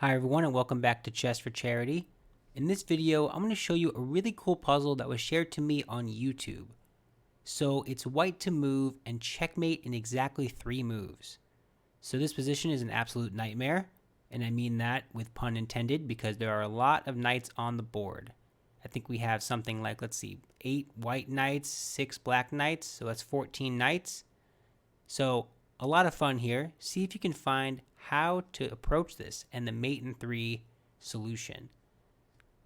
Hi everyone and welcome back to Chess for Charity. In this video, I'm going to show you a really cool puzzle that was shared to me on YouTube. So it's white to move and checkmate in exactly 3 moves. So this position is an absolute nightmare, and I mean that with pun intended because there are a lot of knights on the board. I think we have something like, 8 white knights, 6 black knights, so that's 14 knights. So a lot of fun here. See if you can find how to approach this and the mate in 3 solution.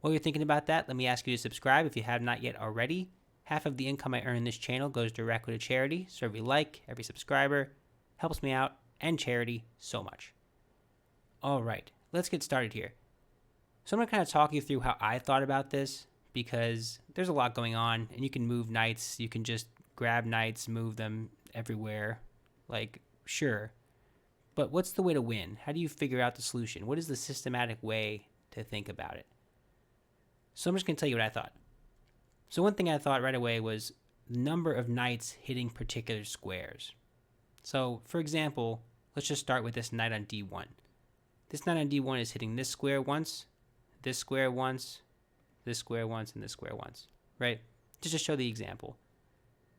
While you're thinking about that, let me ask you to subscribe if you have not yet already. Half of the income I earn in this channel goes directly to charity, so every like, every subscriber helps me out and charity so much. Alright, let's get started here. So I'm going to kind of talk you through how I thought about this because there's a lot going on and you can move knights, you can just grab knights, move them everywhere. Sure. But what's the way to win? How do you figure out the solution? What is the systematic way to think about it? So I'm just going to tell you what I thought. So one thing I thought right away was the number of knights hitting particular squares. So for example, let's just start with this knight on d1. This knight on d1 is hitting this square once, this square once, this square once, and this square once, right? Just to show the example.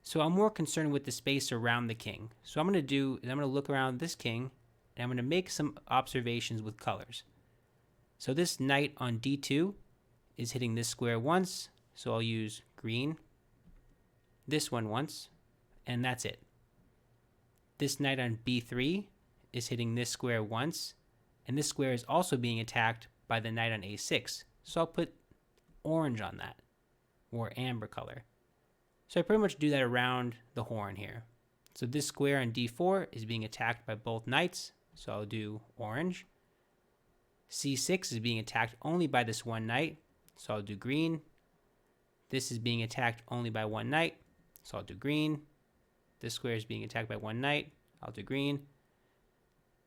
So I'm more concerned with the space around the king. So I'm going to look around this king, and I'm going to make some observations with colors. So this knight on d2 is hitting this square once, so I'll use green. This one once, and that's it. This knight on b3 is hitting this square once, and this square is also being attacked by the knight on a6. So I'll put orange on that, or amber color. So I pretty much do that around the horn here. So this square on d4 is being attacked by both knights, so I'll do orange. c6 is being attacked only by this one knight, so I'll do green. This is being attacked only by one knight, so I'll do green. This square is being attacked by one knight, I'll do green.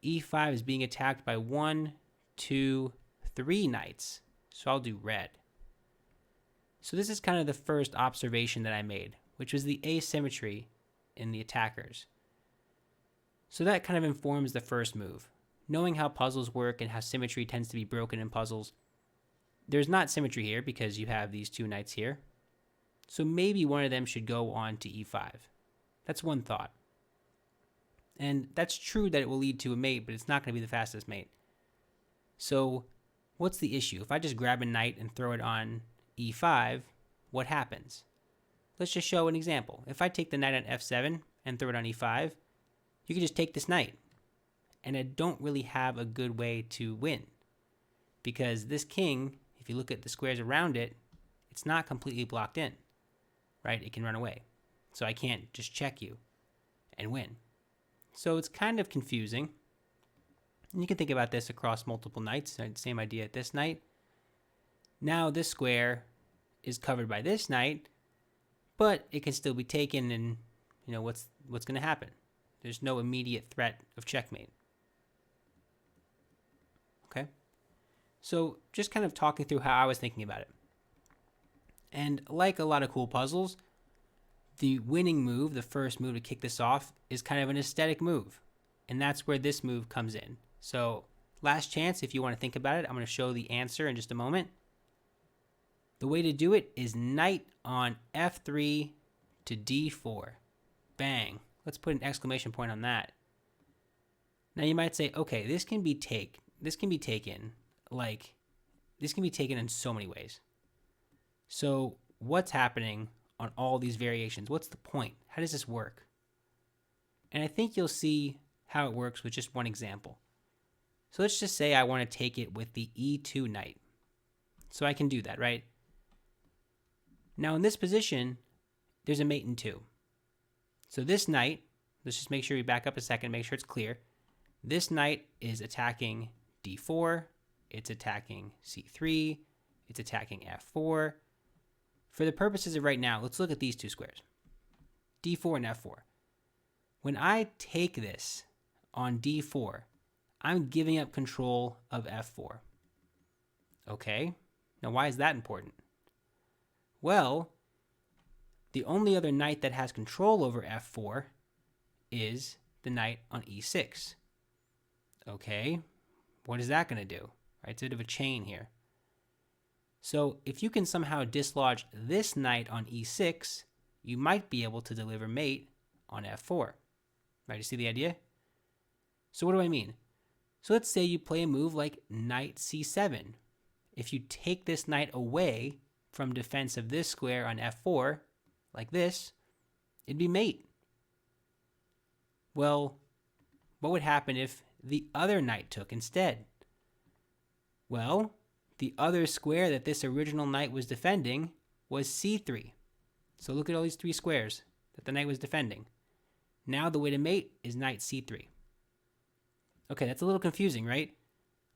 e5 is being attacked by 1, 2, 3 knights, so I'll do red. So this is kind of the first observation that I made, which was the asymmetry in the attackers. So that kind of informs the first move. Knowing how puzzles work and how symmetry tends to be broken in puzzles, there's not symmetry here because you have these 2 knights here. So maybe one of them should go on to e5. That's one thought. And that's true that it will lead to a mate, but it's not going to be the fastest mate. So what's the issue? If I just grab a knight and throw it on e5, what happens? Let's just show an example. If I take the knight on f7 and throw it on e5, you can just take this knight. And I don't really have a good way to win. Because this king, if you look at the squares around it, it's not completely blocked in, right? It can run away. So I can't just check you and win. So it's kind of confusing. And you can think about this across multiple knights. Same idea at this knight. Now this square is covered by this knight, but it can still be taken, and what's going to happen? There's no immediate threat of checkmate. Okay? So just kind of talking through how I was thinking about it. And like a lot of cool puzzles, the winning move, the first move to kick this off, is kind of an aesthetic move. And that's where this move comes in. So last chance, if you want to think about it, I'm going to show the answer in just a moment. The way to do it is knight on f3 to d4. Bang. Let's put an exclamation point on that. Now you might say, okay, this can be taken in so many ways. So what's happening on all these variations? What's the point? How does this work? And I think you'll see how it works with just one example. So let's just say I want to take it with the e2 knight. So I can do that, right? Now in this position, there's a mate in 2. So this knight, let's just make sure we back up a second, make sure it's clear. This knight is attacking d4, it's attacking c3, it's attacking f4. For the purposes of right now, let's look at these 2 squares, d4 and f4. When I take this on d4, I'm giving up control of f4. Okay, now why is that important? Well, the only other knight that has control over f4 is the knight on e6. Okay, what is that going to do? right? It's a bit of a chain here. So if you can somehow dislodge this knight on e6, you might be able to deliver mate on f4. Right, you see the idea? So what do I mean? So let's say you play a move like knight c7. If you take this knight away from defense of this square on f4, like this, it'd be mate. Well, what would happen if the other knight took instead? Well, the other square that this original knight was defending was c3. So look at all these three squares that the knight was defending. Now the way to mate is knight c3. Okay, that's a little confusing, right?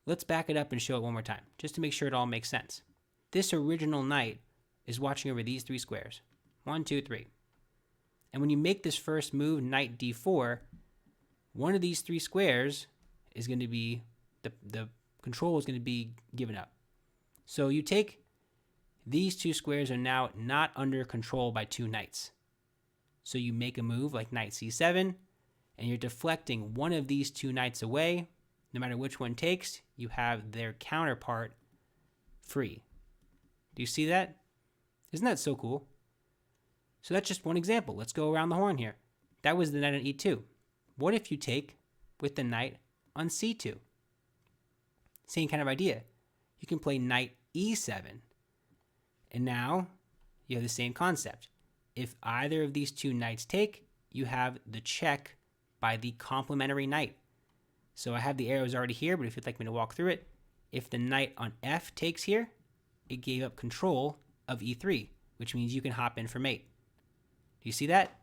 Let's back it up and show it one more time, just to make sure it all makes sense. This original knight is watching over these three squares. 1, 2, 3. And when you make this first move, knight d4, one of these three squares is going to be, the control is going to be given up. So you take, these two squares are now not under control by two knights. So you make a move like knight c7, and you're deflecting one of these two knights away. No matter which one takes, you have their counterpart free. Do you see that? Isn't that so cool? So that's just one example. Let's go around the horn here. That was the knight on e2. What if you take with the knight on c2? Same kind of idea. You can play knight e7. And now you have the same concept. If either of these two knights take, you have the check by the complementary knight. So I have the arrows already here, but if you'd like me to walk through it, if the knight on f takes here, it gave up control of e3, which means you can hop in for mate. Do you see that?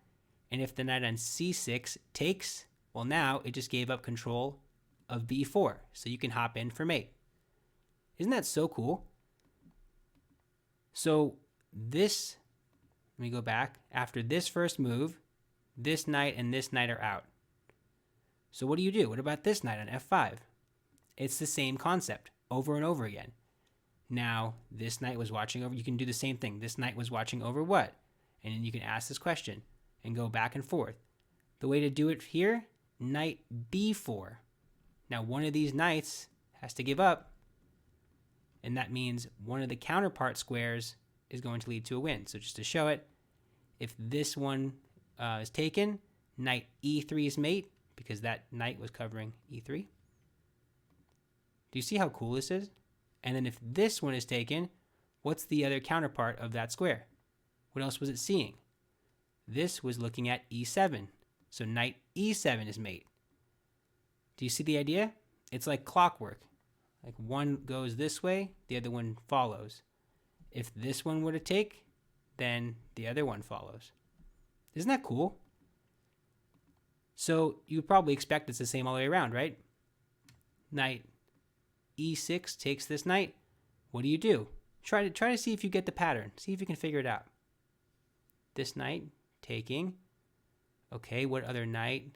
And if the knight on c6 takes, well, now it just gave up control of b4, so you can hop in for mate. Isn't that so cool? So this, let me go back. After this first move, this knight and this knight are out. So what do? What about this knight on f5? It's the same concept over and over again. Now, this knight was watching over, you can do the same thing. This knight was watching over what? And then you can ask this question and go back and forth. The way to do it here, knight b4. Now, one of these knights has to give up, and that means one of the counterpart squares is going to lead to a win. So just to show it, if this one is taken, knight e3 is mate, because that knight was covering e3. Do you see how cool this is? And then if this one is taken, what's the other counterpart of that square? What else was it seeing? This was looking at e7. So knight e7 is mate. Do you see the idea? It's like clockwork. Like one goes this way, the other one follows. If this one were to take, then the other one follows. Isn't that cool? So you would probably expect it's the same all the way around, right? Knight e6 takes this knight. What do? Try to see if you get the pattern. See if you can figure it out. This knight taking. Okay, what other knight?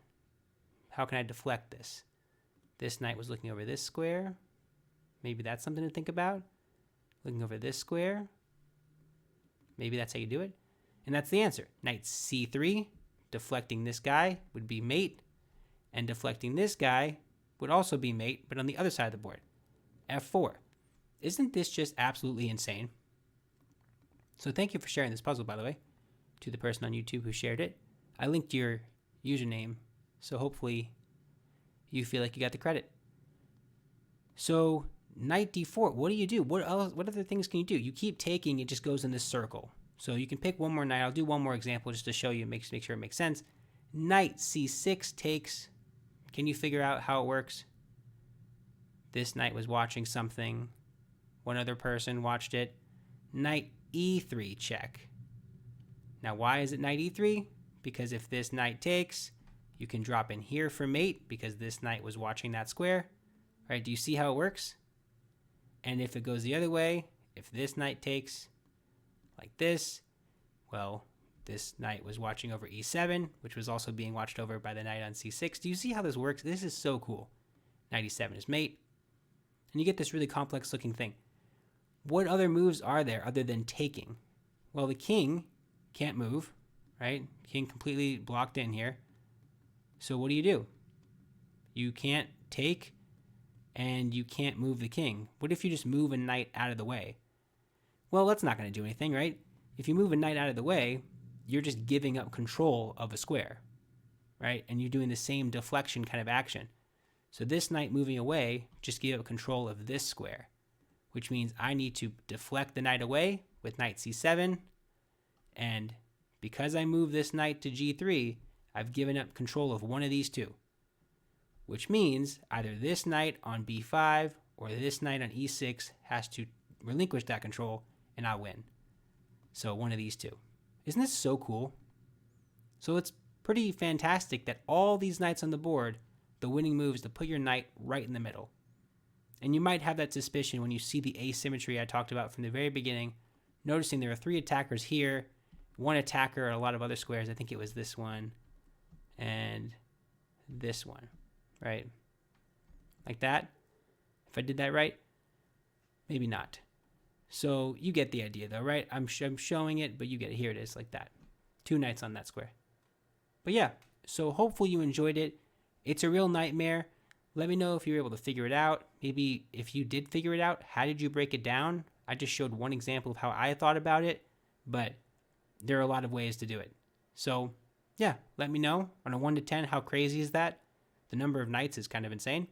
How can I deflect this? This knight was looking over this square. Maybe that's something to think about. Looking over this square. Maybe that's how you do it. And that's the answer. Knight c3, deflecting this guy would be mate, and deflecting this guy would also be mate, but on the other side of the board. f4. Isn't this just absolutely insane? So thank you for sharing this puzzle, by the way, to the person on YouTube who shared it. I linked your username, so hopefully you feel like you got the credit. So knight d4, what do? What other things can you do? You keep taking, it just goes in this circle. So you can pick one more knight. I'll do one more example just to show you, make sure it makes sense. Knight c6 takes. Can you figure out how it works? This knight was watching something. One other person watched it. Knight e3 check. Now why is it knight e3? Because if this knight takes, you can drop in here for mate because this knight was watching that square. All right, do you see how it works? And if it goes the other way, if this knight takes like this, well, this knight was watching over e7, which was also being watched over by the knight on c6. Do you see how this works? This is so cool. Knight e7 is mate. And you get this really complex looking thing. What other moves are there other than taking? Well, the king can't move, right? King completely blocked in here. So what do? You can't take and you can't move the king. What if you just move a knight out of the way? Well, that's not going to do anything, right? If you move a knight out of the way, you're just giving up control of a square, right? And you're doing the same deflection kind of action. So this knight moving away just gave up control of this square, which means I need to deflect the knight away with knight c7. And because I move this knight to g3, I've given up control of one of these two, which means either this knight on b5 or this knight on e6 has to relinquish that control and I'll win. So one of these two. Isn't this so cool? So it's pretty fantastic that all these knights on the board, the winning move is to put your knight right in the middle. And you might have that suspicion when you see the asymmetry I talked about from the very beginning, noticing there are 3 attackers here, 1 attacker and a lot of other squares. I think it was this one and this one, right? Like that. If I did that right, maybe not. So you get the idea though, right? I'm showing it, but you get it. Here it is, like that. 2 knights on that square. But yeah, so hopefully you enjoyed it. It's a real nightmare. Let me know if you were able to figure it out. Maybe if you did figure it out, how did you break it down? I just showed one example of how I thought about it, but there are a lot of ways to do it. So yeah, let me know on a 1 to 10, how crazy is that? The number of knights is kind of insane.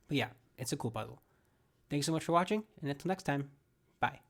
But yeah, it's a cool puzzle. Thanks so much for watching, and until next time, bye.